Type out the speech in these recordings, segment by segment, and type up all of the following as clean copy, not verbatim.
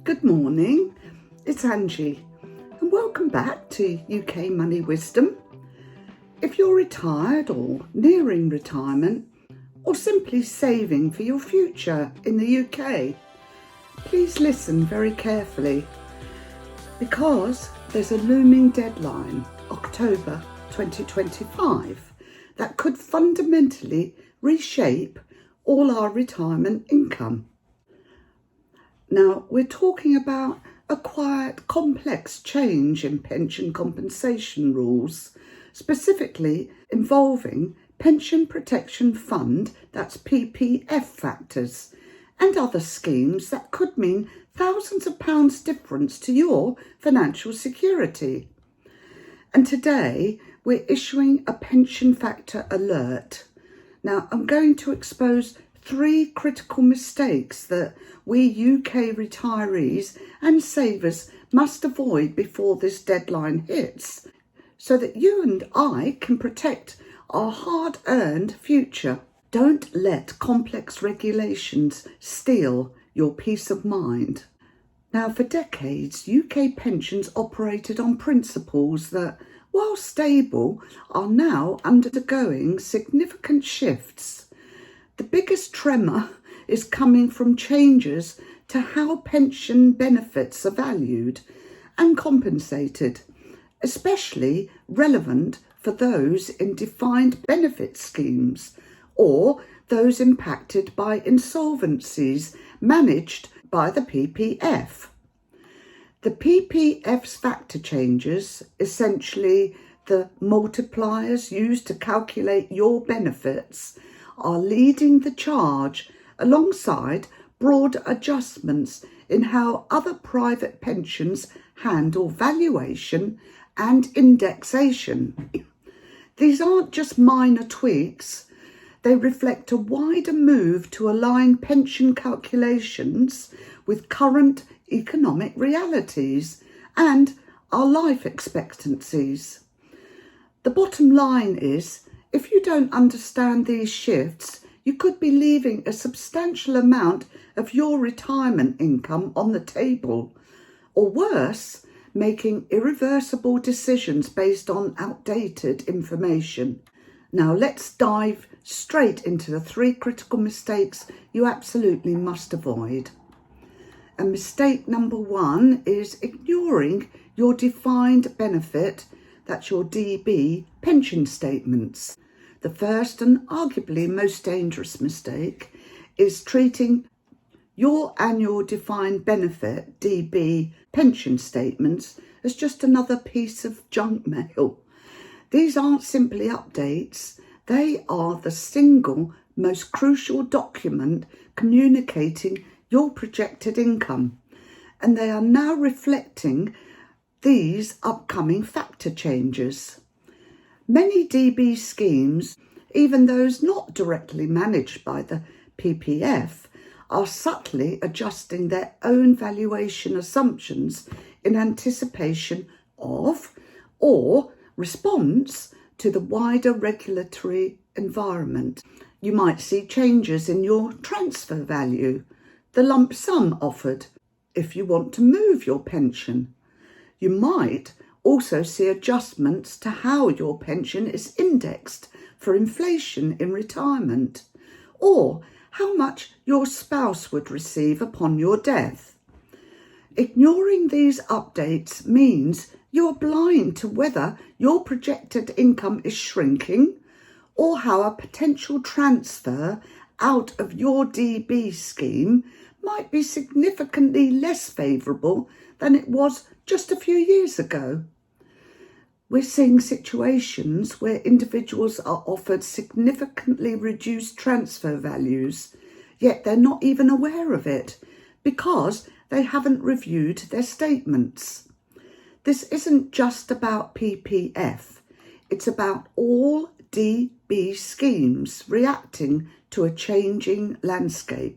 Good morning, it's Angie and welcome back to UK Money Wisdom. If you're retired or nearing retirement or simply saving for your future in the UK, please listen very carefully because there's a looming deadline, October 2025, that could fundamentally reshape all our retirement income. Now, we're talking about a quite complex change in pension compensation rules, specifically involving Pension Protection Fund, that's PPF factors, and other schemes that could mean thousands of pounds difference to your financial security. And today, we're issuing a pension factor alert. Now, I'm going to expose 3 critical mistakes that we UK retirees and savers must avoid before this deadline hits, so that you and I can protect our hard-earned future. Don't let complex regulations steal your peace of mind. Now, for decades, UK pensions operated on principles that, while stable, are now undergoing significant shifts. The biggest tremor is coming from changes to how pension benefits are valued and compensated, especially relevant for those in defined benefit schemes or those impacted by insolvencies managed by the PPF. The PPF's factor changes, essentially the multipliers used to calculate your benefits, are leading the charge alongside broad adjustments in how other private pensions handle valuation and indexation. These aren't just minor tweaks, they reflect a wider move to align pension calculations with current economic realities and our life expectancies. The bottom line is, if you don't understand these shifts, you could be leaving a substantial amount of your retirement income on the table, or worse, making irreversible decisions based on outdated information. Now let's dive straight into the 3 critical mistakes you absolutely must avoid. And mistake number 1 is ignoring your defined benefit, that's your DB, pension statements. The first and arguably most dangerous mistake is treating your annual defined benefit, DB, pension statements as just another piece of junk mail. These aren't simply updates, they are the single most crucial document communicating your projected income, and they are now reflecting these upcoming factor changes. Many DB schemes, even those not directly managed by the PPF, are subtly adjusting their own valuation assumptions in anticipation of or response to the wider regulatory environment. You might see changes in your transfer value, the lump sum offered if you want to move your pension. You might also see adjustments to how your pension is indexed for inflation in retirement, or how much your spouse would receive upon your death. Ignoring these updates means you are blind to whether your projected income is shrinking or how a potential transfer out of your DB scheme might be significantly less favourable than it was just a few years ago. We're seeing situations where individuals are offered significantly reduced transfer values, yet they're not even aware of it because they haven't reviewed their statements. This isn't just about PPF, it's about all DB schemes reacting to a changing landscape.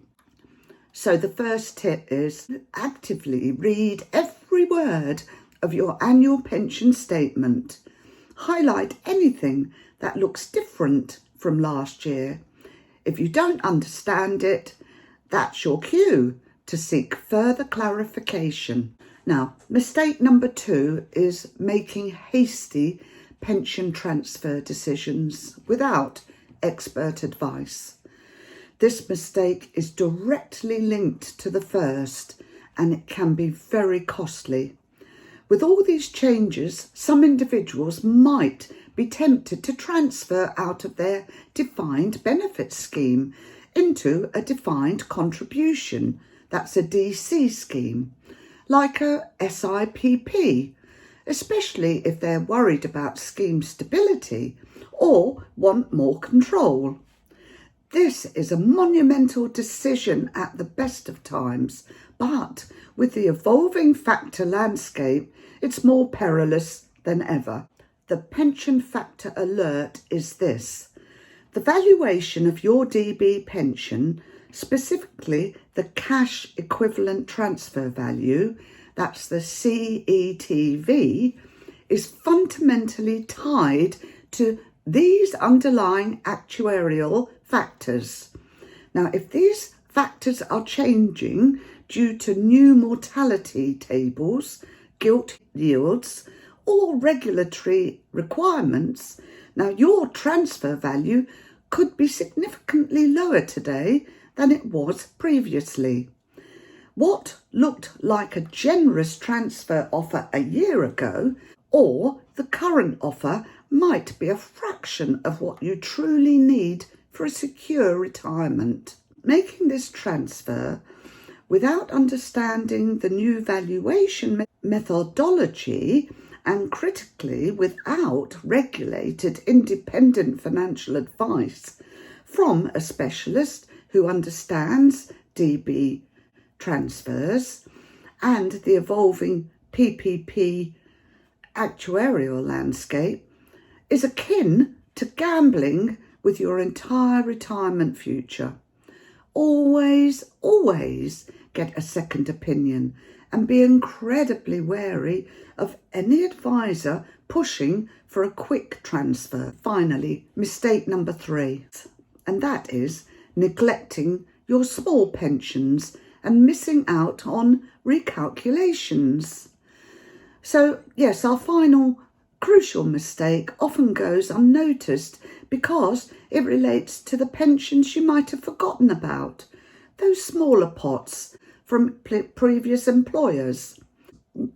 So the first tip is actively read every word of your annual pension statement. Highlight anything that looks different from last year. If you don't understand it, that's your cue. to seek further clarification. Now, mistake number 2 is making hasty pension transfer decisions without expert advice. This mistake is directly linked to the first, and it can be very costly. With all these changes, some individuals might be tempted to transfer out of their defined benefit scheme into a defined contribution, that's a DC scheme, like a SIPP, especially if they're worried about scheme stability or want more control. This is a monumental decision at the best of times, but with the evolving factor landscape, it's more perilous than ever. The pension factor alert is this: the valuation of your DB pension, specifically the cash equivalent transfer value, that's the CETV, is fundamentally tied to these underlying actuarial factors. Now, if these factors are changing due to new mortality tables, gilt yields, or regulatory requirements, now your transfer value could be significantly lower today than it was previously. What looked like a generous transfer offer a year ago, or the current offer, might be a fraction of what you truly need for a secure retirement. Making this transfer without understanding the new valuation methodology, and critically without regulated independent financial advice from a specialist who understands DB transfers and the evolving PPP actuarial landscape, is akin to gambling with your entire retirement future. Always get a second opinion and be incredibly wary of any advisor pushing for a quick transfer. Finally, mistake number 3, and that is neglecting your small pensions and missing out on recalculations. So yes, our final crucial mistake often goes unnoticed because it relates to the pensions you might have forgotten about, those smaller pots from previous employers.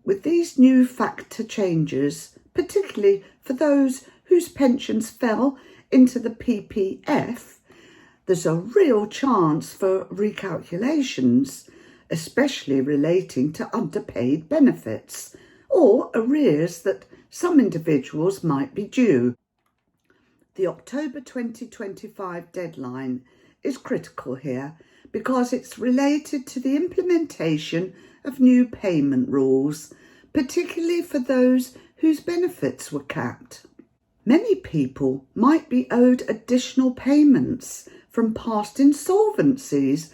With these new factor changes, particularly for those whose pensions fell into the PPF, there's a real chance for recalculations, especially relating to underpaid benefits or arrears that some individuals might be due. The October 2025 deadline is critical here because it's related to the implementation of new payment rules, particularly for those whose benefits were capped. Many people might be owed additional payments from past insolvencies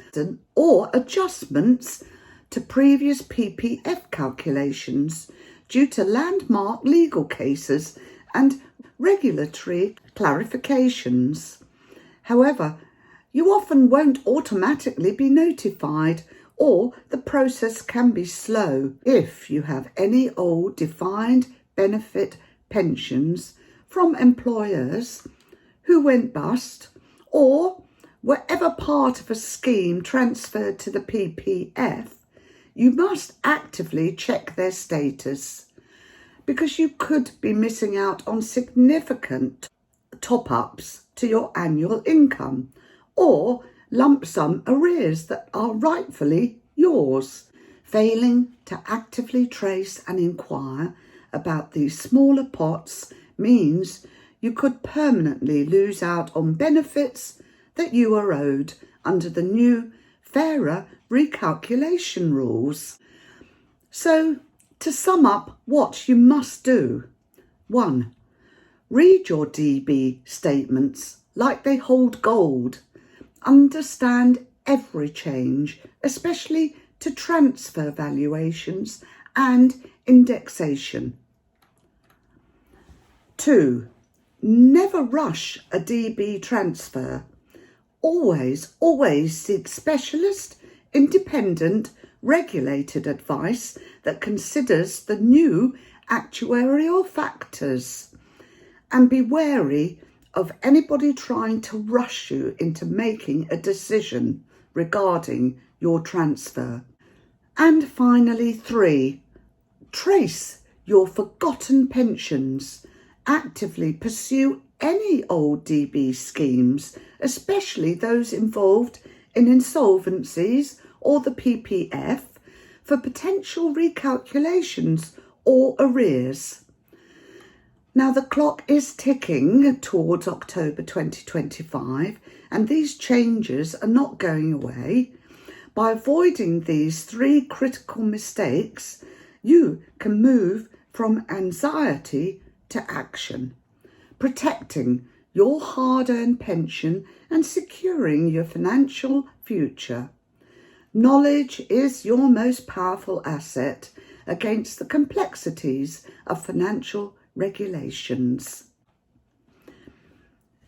or adjustments to previous PPF calculations due to landmark legal cases and regulatory clarifications. However, you often won't automatically be notified, or the process can be slow if you have any old defined benefit pensions from employers who went bust or were ever part of a scheme transferred to the PPF. You must actively check their status because you could be missing out on significant top-ups to your annual income or lump sum arrears that are rightfully yours. Failing to actively trace and inquire about these smaller pots means you could permanently lose out on benefits that you are owed under the new, fairer recalculation rules. So, to sum up what you must do: 1. Read your DB statements like they hold gold. Understand every change, especially to transfer valuations and indexation. 2. Never rush a DB transfer. Always seek specialist, independent, regulated advice that considers the new actuarial factors. And be wary of anybody trying to rush you into making a decision regarding your transfer. And finally, 3, trace your forgotten pensions. Actively pursue any old DB schemes, especially those involved in insolvencies or the PPF, for potential recalculations or arrears. Now the clock is ticking towards October 2025 and these changes are not going away. By avoiding these 3 critical mistakes, you can move from anxiety to action, protecting your hard-earned pension and securing your financial future. Knowledge is your most powerful asset against the complexities of financial regulations.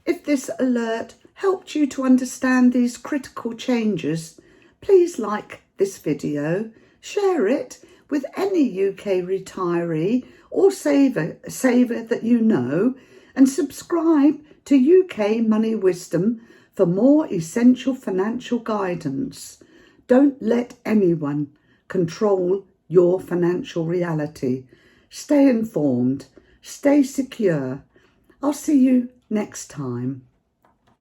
If this alert helped you to understand these critical changes, please like this video, share it with any UK retiree or saver that you know, and subscribe to UK Money Wisdom for more essential financial guidance. Don't let anyone control your financial reality. Stay informed, stay secure. I'll see you next time.